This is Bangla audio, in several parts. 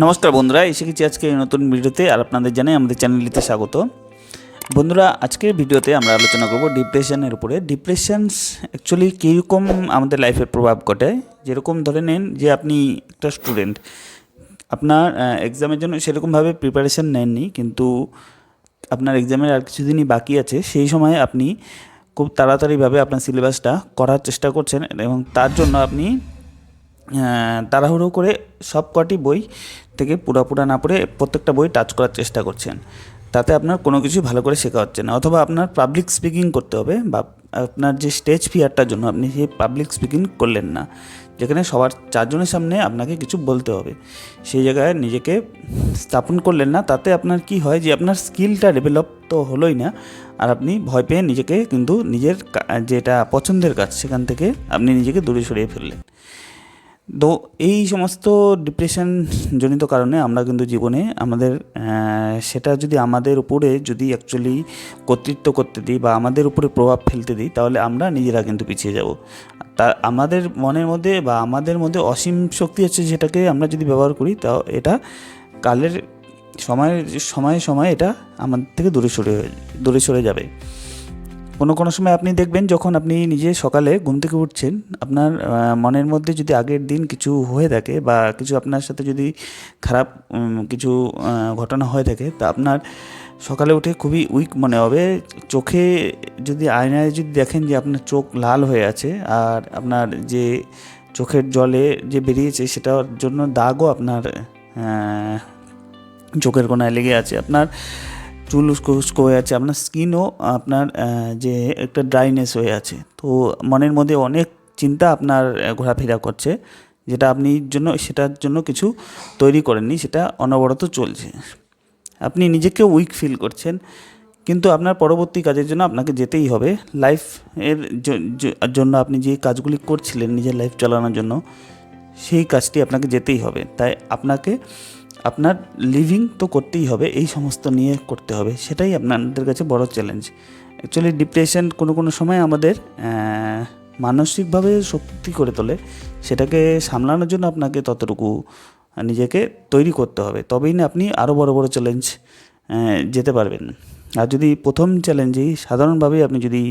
নমস্কার বন্ধুরা, এসে গেছি আজকে নতুন ভিডিওতে। আর আপনাদের জানাই আমাদের চ্যানেলটিতে স্বাগত। বন্ধুরা, আজকের ভিডিওতে আমরা আলোচনা করব ডিপ্রেশনের উপরে। ডিপ্রেশন অ্যাকচুয়ালি কীরকম আমাদের লাইফে প্রভাব ঘটায়। যেরকম ধরে নিন যে আপনি একটা স্টুডেন্ট, আপনার এক্সামের জন্য সেরকমভাবে প্রিপারেশান নেননি, কিন্তু আপনার এক্সামের আর কিছুদিনই বাকি আছে। সেই সময় আপনি খুব তাড়াতাড়িভাবে আপনার সিলেবাসটা করার চেষ্টা করছেন এবং তার জন্য আপনি তাড়াহুড়ো করে সব কটি বই থেকে পুরোপুরা না পড়ে প্রত্যেকটা বই টাচ করার চেষ্টা করছেন। তাতে আপনার কোনো কিছু ভালো করে শেখা হচ্ছে না। অথবা আপনার পাবলিক স্পিকিং করতে হবে, বা আপনার যে স্টেজ ফিয়ারটার জন্য আপনি সেই পাবলিক স্পিকিং করলেন না, যেখানে সবার চারজনের সামনে আপনাকে কিছু বলতে হবে, সেই জায়গায় নিজেকে স্থাপন করলেন না। তাতে আপনার কি হয় যে আপনার স্কিলটা ডেভেলপ তো হলোই না, আর আপনি ভয় পেয়ে নিজেকে কিন্তু নিজের যেটা পছন্দের কাজ সেখান থেকে আপনি নিজেকে দূরে সরিয়ে ফেললেন। তো এই সমস্ত ডিপ্রেশন জনিত কারণে আমরা কিন্তু জীবনে আমাদের সেটা যদি আমাদের উপরে যদি অ্যাকচুয়ালি কর্তৃত্ব করতে দিই বা আমাদের উপরে প্রভাব ফেলতে দিই, তাহলে আমরা নিজেরা কিন্তু পিছিয়ে যাব। তা আমাদের মনের মধ্যে বা আমাদের মধ্যে অসীম শক্তি আছে, যেটাকে আমরা যদি ব্যবহার করি, তাও এটা কালের সময়ে সময়ে এটা আমাদের থেকে দূরে সরে যাবে। কোনো সময় আপনি দেখবেন, যখন আপনি নিজে সকালে ঘুম থেকে উঠছেন, আপনার মনের মধ্যে যদি আগের দিন কিছু হয়ে থাকে বা কিছু আপনার সাথে যদি খারাপ কিছু ঘটনা হয়ে থাকে, তা আপনার সকালে উঠে খুবই উইক মনে হবে। চোখে যদি আয়নায় যদি দেখেন যে আপনার চোখ লাল হয়ে আছে, আর আপনার যে চোখের জলে যে বেরিয়েছে সেটার জন্য দাগও আপনার চোখের কোণায় লেগে আছে, আপনার চুল উস্কো হয়ে আছে, আপনার স্কিনও আপনার যে একটা ড্রাইনেস হয়ে আছে। তো মনের মধ্যে অনেক চিন্তা আপনার ঘোরাফেরা করছে, যেটা আপনি সেটার জন্য কিছু তৈরি করেননি, সেটা অনবরত চলছে। আপনি নিজেকেও উইক ফিল করছেন, কিন্তু আপনার পরবর্তী কাজের জন্য আপনাকে যেতেই হবে। লাইফের জন্য আপনি যে কাজগুলি করছিলেন নিজের লাইফ চালানোর জন্য, সেই কাজটি আপনাকে যেতেই হবে। তাই আপনাকে আপনার লিভিং তো করতেই হবে, এই সমস্ত নিয়ে করতে হবে, সেটাই আপনাদের কাছে বড় চ্যালেঞ্জ। অ্যাকচুয়ালি ডিপ্রেশন কোনো সময় আমাদের মানসিকভাবে শক্তি করে তোলে। সেটাকে সামলানোর জন্য আপনাকে ততটুকু নিজেকে তৈরি করতে হবে, তবেই না আপনি আরও বড় বড় চ্যালেঞ্জ যেতে পারবেন। আর যদি প্রথম চ্যালেঞ্জেই সাধারণভাবেই আপনি যদি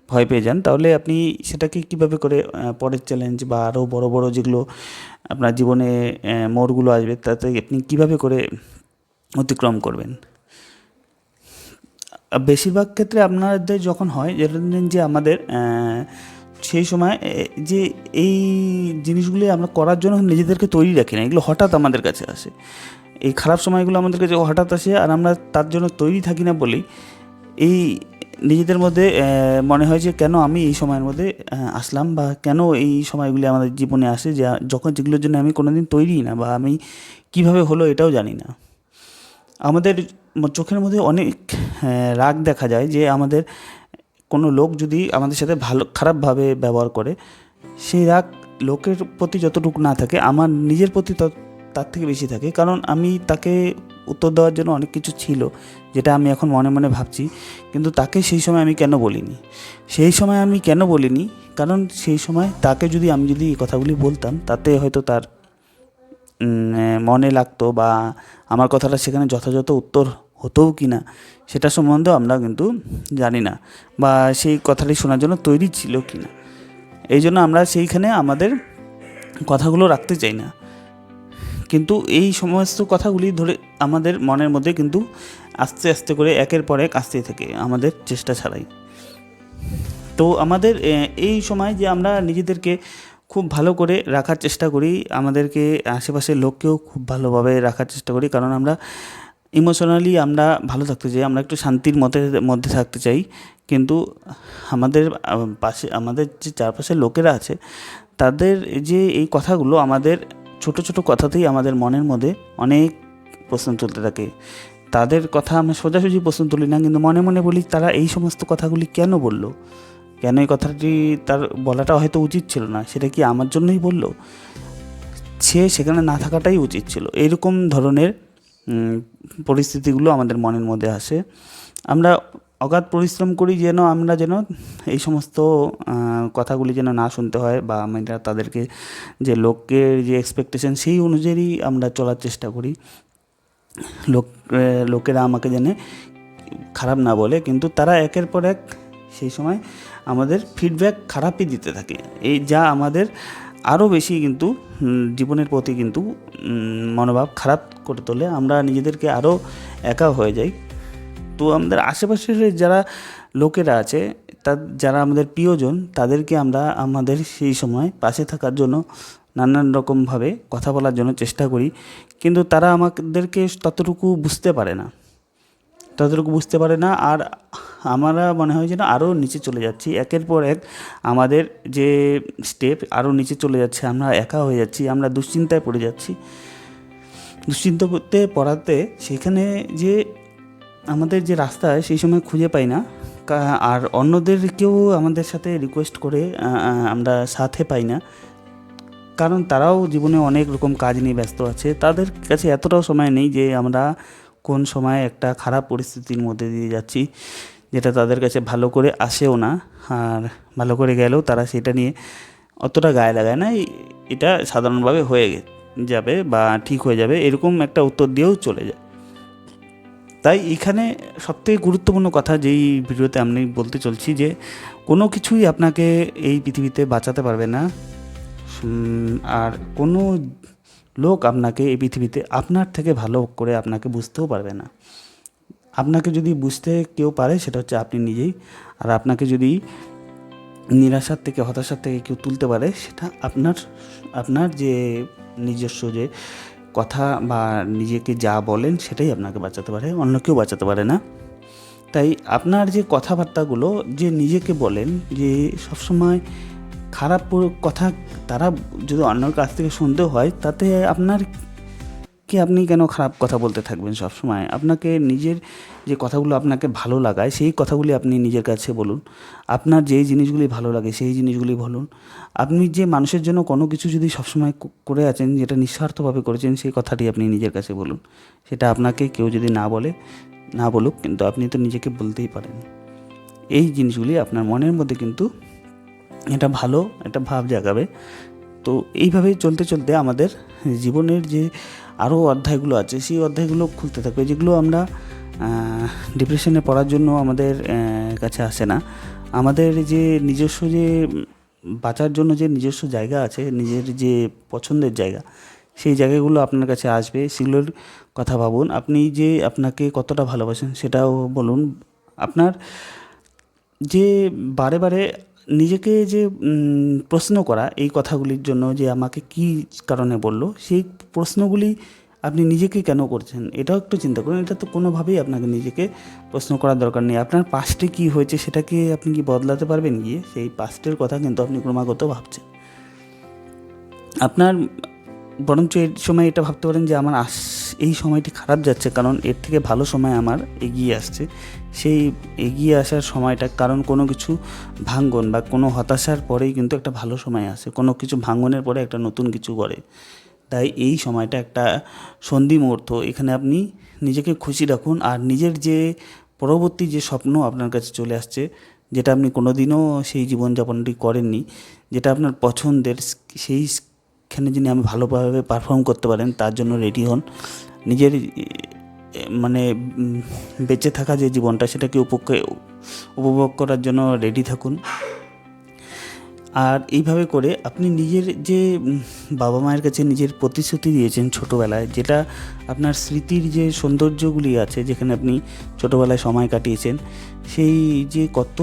ভয় পেয়ে যান, তাহলে আপনি সেটাকে কীভাবে করে পরের চ্যালেঞ্জ বা আরও বড় বড় যেগুলো আপনার জীবনে মোড়গুলো আসবে, তাতে আপনি কীভাবে করে অতিক্রম করবেন। বেশিরভাগ ক্ষেত্রে আপনাদের যখন হয়, যেটা যে আমাদের সেই সময় যে এই জিনিসগুলি আমরা করার জন্য নিজেদেরকে তৈরি রাখি না, এগুলো হঠাৎ আমাদের কাছে আসে। এই খারাপ সময়গুলো আমাদের কাছে হঠাৎ আসে, আর আমরা তার জন্য তৈরি থাকি না বলেই এই নিজেদের মধ্যে মনে হয় যে কেন আমি এই সময়ের মধ্যে আসলাম, বা কেন এই সময়গুলি আমাদের জীবনে আসে, যেগুলোর জন্য আমি কোনোদিন তৈরি না, বা আমি কিভাবে হলো এটাও জানি না। আমাদের চোখের মধ্যে অনেক রাগ দেখা যায়, যে আমাদের কোনো লোক যদি আমাদের সাথে খারাপভাবে ব্যবহার করে, সেই রাগ লোকের প্রতি যতটুকু না থাকে, আমার নিজের প্রতি তার থেকে বেশি থাকে। কারণ আমি তাকে উত্তর দেওয়ার জন্য অনেক কিছু ছিল, যেটা আমি এখন মনে মনে ভাবছি, কিন্তু তাকে সেই সময় আমি কেন বলিনি। কারণ সেই সময় তাকে আমি যদি এই কথাগুলি বলতাম, তাতে হয়তো তার মনে লাগতো, বা আমার কথাটা সেখানে যথাযথ উত্তর হতোও কি না সেটা সম্বন্ধেও আমরা কিন্তু জানি না, বা সেই কথাটি শোনার জন্য তৈরি ছিল কি না। এই জন্য আমরা সেইখানে আমাদের কথাগুলো রাখতে চাই না। কিন্তু এই সমস্ত কথাগুলি ধরে আমাদের মনের মধ্যে কিন্তু আস্তে আস্তে করে একের পর এক আসতেই থাকে, আমাদের চেষ্টা ছাড়াই। তো আমাদের এই সময় যে আমরা নিজেদেরকে খুব ভালো করে রাখার চেষ্টা করি, আমাদেরকে আশেপাশের লোককেও খুব ভালোভাবে রাখার চেষ্টা করি, কারণ আমরা ইমোশনালি আমরা ভালো থাকতে চাই, আমরা একটু শান্তির মধ্যে থাকতে চাই। কিন্তু আমাদের আমাদের যে চারপাশের লোকেরা আছে, তাদের যে এই কথাগুলো, আমাদের ছোট ছোট কথাতেই আমাদের মনের মধ্যে অনেক প্রশ্ন তুলতে থাকে। তাদের কথা আমরা সোজাসুজি প্রশ্ন তুলি না, কিন্তু মনে মনে বলি, তারা এই সমস্ত কথাগুলি কেন বললো, কেন এই কথাটি তার বলাটা হয়তো উচিত ছিল না, সেটা কি আমার জন্যই বললো, সে সেখানে না থাকাটাই উচিত ছিল। এরকম ধরনের পরিস্থিতিগুলো আমাদের মনের মধ্যে আসে। আমরা অগাধ পরিশ্রম করি যেন আমরা যেন এই সমস্ত কথাগুলি যেন না শুনতে হয়, বা আমরা তাদেরকে যে লোকের যে এক্সপেকটেশন সেই অনুযায়ী আমরা চলার চেষ্টা করি। লোকেরা আমাকে যেন খারাপ না বলে, কিন্তু তারা একের পর এক সেই সময় আমাদের ফিডব্যাক খারাপই দিতে থাকে, এই যা আমাদের আরও বেশি কিন্তু জীবনের প্রতি কিন্তু মনোভাব খারাপ করে তোলে। আমরা নিজেদেরকে আরও একা হয়ে যাই। তো আমাদের আশেপাশের যারা লোকেরা আছে, যারা আমাদের প্রিয়জন, তাদেরকে আমরা আমাদের সেই সময় পাশে থাকার জন্য নানান রকমভাবে কথা বলার জন্য চেষ্টা করি, কিন্তু তারা আমাদেরকে ততটুকু বুঝতে পারে না। আর আমরা মনে হয় যেন আরও নিচে চলে যাচ্ছি, একের পর এক আমাদের যে স্টেপ আরও নিচে চলে যাচ্ছে, আমরা একা হয়ে যাচ্ছি, আমরা দুশ্চিন্তায় পড়ে যাচ্ছি। দুশ্চিন্তাতে পড়াতে সেখানে যে আমাদের যে রাস্তা সেই সময় খুঁজে পাই না, আর অন্যদেরকেও আমাদের সাথে রিকোয়েস্ট করে আমরা সাথে পাই না, কারণ তারাও জীবনে অনেক রকম কাজ নিয়ে ব্যস্ত আছে। তাদের কাছে এতটাও সময় নেই যে আমরা কোন সময় একটা খারাপ পরিস্থিতির মধ্যে দিয়ে যাচ্ছি, যেটা তাদের কাছে ভালো করে আসেও না, আর ভালো করে গেলেও তারা সেটা নিয়ে অতটা গায়ে লাগায় না, এটা সাধারণভাবে হয়ে যাবে বা ঠিক হয়ে যাবে, এরকম একটা উত্তর দিয়েও চলে যায়। তাই এখানে সবথেকে গুরুত্বপূর্ণ কথা যেই ভিডিওতে আমি বলতে চলছি, যে কোনো কিছুই আপনাকে এই পৃথিবীতে বাঁচাতে পারবে না, আর কোনো লোক আপনাকে এই পৃথিবীতে আপনার থেকে ভালো করে আপনাকে বুঝতেও পারবে না। আপনাকে যদি বুঝতে কেউ পারে সেটা হচ্ছে আপনি নিজেই, আর আপনাকে যদি নিরাশার থেকে হতাশার থেকে কেউ তুলতে পারে সেটা আপনার যে নিজস্ব যে কথা বা নিজেকে যা বলেন সেটাই আপনাকে বাঁচাতে পারে, অন্য কেউ বাঁচাতে পারে না। তাই আপনার যে কথাবার্তাগুলো যে নিজেকে বলেন, যে সবসময় খারাপ কথা তারা যদি অন্যর কাছ থেকে শুনতেও হয়, তাতে আপনি কেন খারাপ কথা বলতে থাকবেন সবসময়? আপনাকে নিজের যে কথাগুলো আপনাকে ভালো লাগায় সেই কথাগুলি আপনি নিজের কাছে বলুন। আপনার যেই জিনিসগুলি ভালো লাগে সেই জিনিসগুলি বলুন। আপনি যে মানুষের জন্য কোনো কিছু যদি সবসময় করে আছেন, যেটা নিঃস্বার্থভাবে করেছেন, সেই কথাটি আপনি নিজের কাছে বলুন। সেটা আপনাকে কেউ যদি না বলুক, কিন্তু আপনি তো নিজেকে বলতেই পারেন। এই জিনিসগুলি আপনার মনের মধ্যে কিন্তু এটা ভালো একটা ভাব জাগাবে। তো এইভাবেই চলতে চলতে আমাদের জীবনের যে আরও অধ্যায়গুলো আছে সেই অধ্যায়গুলো খুলতে থাকবে, যেগুলো আমরা ডিপ্রেশনে পড়ার জন্য আমাদের কাছে আসে না। আমাদের যে নিজস্ব যে বাঁচার জন্য যে নিজস্ব জায়গা আছে, নিজের যে পছন্দের জায়গা, সেই জায়গাগুলো আপনার কাছে আসবে। সেগুলোর কথা ভাবুন। আপনি যে আপনাকে কতটা ভালোবাসেন সেটাও বলুন। আপনার যে বারে বারে নিজেকে যে প্রশ্ন করা এই কথাগুলির জন্য, যে আমাকে কী কারণে বললো, সেই প্রশ্নগুলি আপনি নিজেকে কেন করছেন এটাও একটু চিন্তা করুন। এটা তো কোনোভাবেই আপনাকে নিজেকে প্রশ্ন করার দরকার নেই। আপনার পাস্টে কী হয়েছে সেটাকে আপনি কি বদলাতে পারবেন গিয়ে? সেই পাস্টের কথা কিন্তু আপনি ক্রমাগত ভাবছেন। আপনার বরঞ্চ এর সময় এটা ভাবতে পারেন যে আমার এই সময়টি খারাপ যাচ্ছে, কারণ এর থেকে ভালো সময় আমার এগিয়ে আসছে। সেই এগিয়ে আসার সময়টা, কারণ কোনো কিছু ভাঙ্গন বা কোনো হতাশার পরেই কিন্তু একটা ভালো সময় আসে, কোনো কিছু ভাঙ্গনের পরে একটা নতুন কিছু গড়ে। তাই এই সময়টা একটা সন্ধি মুহূর্ত, এখানে আপনি নিজেকে খুশি রাখুন। আর নিজের যে পরবর্তী যে স্বপ্ন আপনার কাছে চলে আসছে, যেটা আপনি কোনোদিনও সেই জীবনযাপনটি করেননি, যেটা আপনার পছন্দের, সেইখানে যিনি আমি ভালোভাবে পারফর্ম করতে পারেন তার জন্য রেডি হন। নিজের মানে বেঁচে থাকা যে জীবনটা সেটাকে উপভোগ করার জন্য রেডি থাকুন। আর এইভাবে করে আপনি নিজের যে বাবা মায়ের কাছে নিজের প্রতিশ্রুতি দিয়েছেন ছোটোবেলায়, যেটা আপনার স্মৃতির যে সৌন্দর্যগুলি আছে, যেখানে আপনি ছোটোবেলায় সময় কাটিয়েছেন, সেই যে কত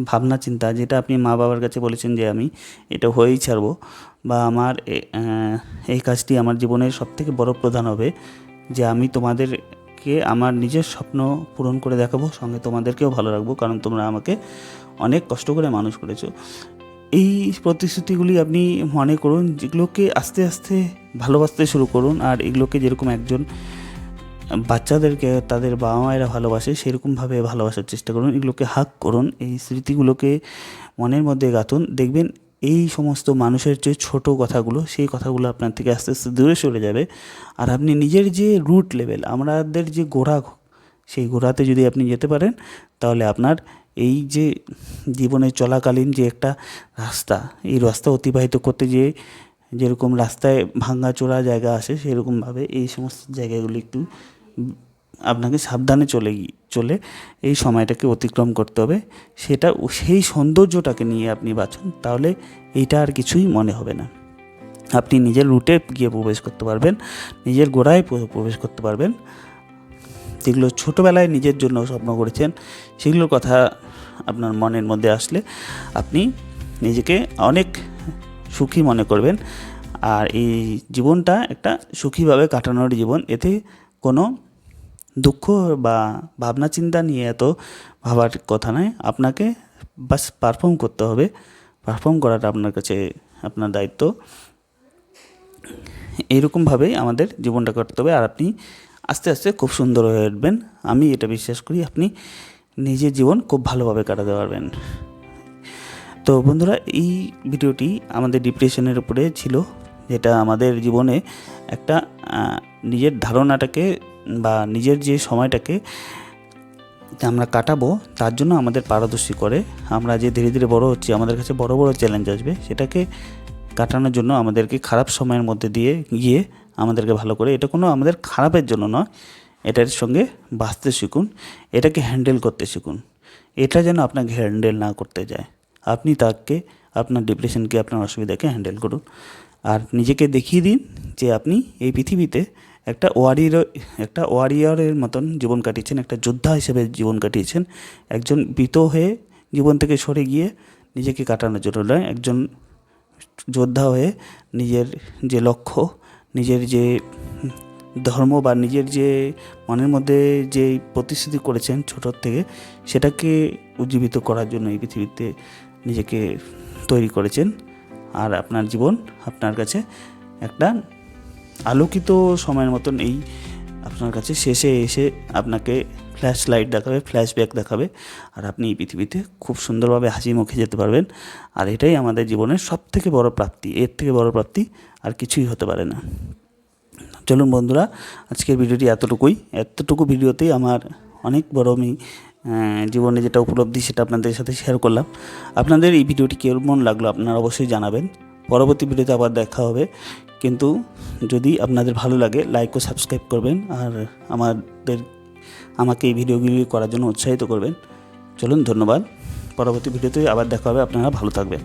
ভাবনা চিন্তা, যেটা আপনি মা বাবার কাছে বলেছেন যে আমি এটা হয়েই ছাড়বো, বা আমার এই কাজটি আমার জীবনের সবথেকে বড় প্রধান হবে, যে আমি তোমাদেরকে আমার নিজের স্বপ্ন পূরণ করে দেখাবো, সঙ্গে তোমাদেরকেও ভালো রাখবো, কারণ তোমরা আমাকে অনেক কষ্ট করে মানুষ করেছো। এই প্রতিশ্রুতিগুলি আপনি মনে করুন, যেগুলোকে আস্তে আস্তে ভালোবাসতে শুরু করুন। আর এগুলোকে যেরকম একজন বাচ্চাদেরকে তাদের বাবা মায়েরা ভালোবাসে সেরকমভাবে ভালোবাসার চেষ্টা করুন। এগুলোকে হাগ করুন, এই স্মৃতিগুলোকে মনের মধ্যে গাঁথুন। দেখবেন এই সমস্ত মানুষের যে ছোটো কথাগুলো, সেই কথাগুলো আপনার থেকে আস্তে আস্তে দূরে সরে যাবে। আর আপনি নিজের যে রুট লেভেল, আমাদের যে গোড়া সেই ঘোরাতে যদি আপনি যেতে পারেন, তাহলে আপনার এই যে জীবনে চলাকালীন যে একটা রাস্তা, এই রাস্তা অতিবাহিত করতে যেয়ে যেরকম রাস্তায় ভাঙাচোরা জায়গা আসে, সেরকমভাবে এই সমস্ত জায়গাগুলি একটু আপনাকে সাবধানে চলে এই সময়টাকে অতিক্রম করতে হবে। সেই সৌন্দর্যটাকে নিয়ে আপনি বাঁচুন, তাহলে এইটা আর কিছুই মনে হবে না। আপনি নিজের রুটে গিয়ে প্রবেশ করতে পারবেন, নিজের গোড়ায় প্রবেশ করতে পারবেন। যেগুলো ছোটোবেলায় নিজের জন্য স্বপ্ন করেছেন, সেগুলোর কথা আপনার মনের মধ্যে আসলে আপনি নিজেকে অনেক সুখী মনে করবেন। আর এই জীবনটা একটা সুখীভাবে কাটানোর জীবন, এতে কোনো দুঃখ বা ভাবনা চিন্তা নিয়ে এত ভাবার কথা নয়। আপনাকে বাস পারফর্ম করতে হবে, পারফর্ম করাটা আপনার কাছে আপনার দায়িত্ব। এইরকমভাবেই আমাদের জীবনটা কাটতে হবে, আর আপনি আস্তে আস্তে খুব সুন্দর হয়ে উঠবেন। আমি এটা বিশ্বাস করি, আপনি নিজের জীবন খুব ভালোভাবে কাটাতে পারবেন। তো বন্ধুরা, এই ভিডিওটি আমাদের ডিপ্রেশনের উপরে ছিল, যেটা আমাদের জীবনে একটা নিজের ধারণাটাকে বা নিজের যে সময়টাকে আমরা কাটাবো, তার জন্য আমাদের পারদর্শী করে। আমরা যে ধীরে ধীরে বড় হচ্ছি, আমাদের কাছে বড় বড় চ্যালেঞ্জ আসবে, সেটাকে কাটানোর জন্য আমাদেরকে খারাপ সময়ের মধ্যে দিয়ে গিয়ে আমাদেরকে ভালো করে, এটা কোনো আমাদের খারাপের জন্য নয়, এটার সঙ্গে বাঁচতে শিখুন, এটাকে হ্যান্ডেল করতে শিখুন। এটা যেন আপনাকে হ্যান্ডেল না করতে যায়। আপনি তাকে, আপনার ডিপ্রেশনকে, আপনার অসুবিধাকে হ্যান্ডেল করুন, আর নিজেকে দেখিয়ে দিন যে আপনি এই পৃথিবীতে একটা ওয়ারিয়রের মতন জীবন কাটিয়েছেন, একটা যোদ্ধা হিসেবে জীবন কাটিয়েছেন। একজন ভীত হয়ে জীবন থেকে সরে গিয়ে নিজেকে কাটানোর জন্য নয়, একজন যোদ্ধা হয়ে নিজের যে লক্ষ্য, নিজের যে ধর্ম বা নিজের যে মনের মধ্যে যে প্রতিশ্রুতি করেছেন ছোটোর থেকে, সেটাকে উজ্জীবিত করার জন্য এই পৃথিবীতে নিজেকে তৈরি করেছেন। আর আপনার জীবন আপনার কাছে একটা আলোকিত সময়ের মতন এই আপনার কাছে শেষে এসে আপনাকে ফ্ল্যাশ লাইট দেখাবে, ফ্ল্যাশব্যাক দেখাবে, আর আপনি এই পৃথিবীতে খুব সুন্দরভাবে হাসি মুখে যেতে পারবেন। আর এটাই আমাদের জীবনের সবথেকে বড় প্রাপ্তি, এর থেকে বড় প্রাপ্তি আর কিছুই হতে পারে না। চলুন বন্ধুরা, আজকের ভিডিওটি এতটুকু ভিডিওতেই আমার অনেক বড় আমি জীবনে যেটা উপলব্ধি, সেটা আপনাদের সাথে শেয়ার করলাম। আপনাদের এই ভিডিওটি কেমন লাগলো আপনারা অবশ্যই জানাবেন। পরবর্তী ভিডিওতে আবার দেখা হবে, কিন্তু যদি আপনাদের ভালো লাগে লাইক ও সাবস্ক্রাইব করবেন, আর আমাকে এই ভিডিওগুলি করার জন্য উৎসাহিত করবেন। চলুন, ধন্যবাদ। পরবর্তী ভিডিওতে আবার দেখা হবে, আপনারা ভালো থাকবেন।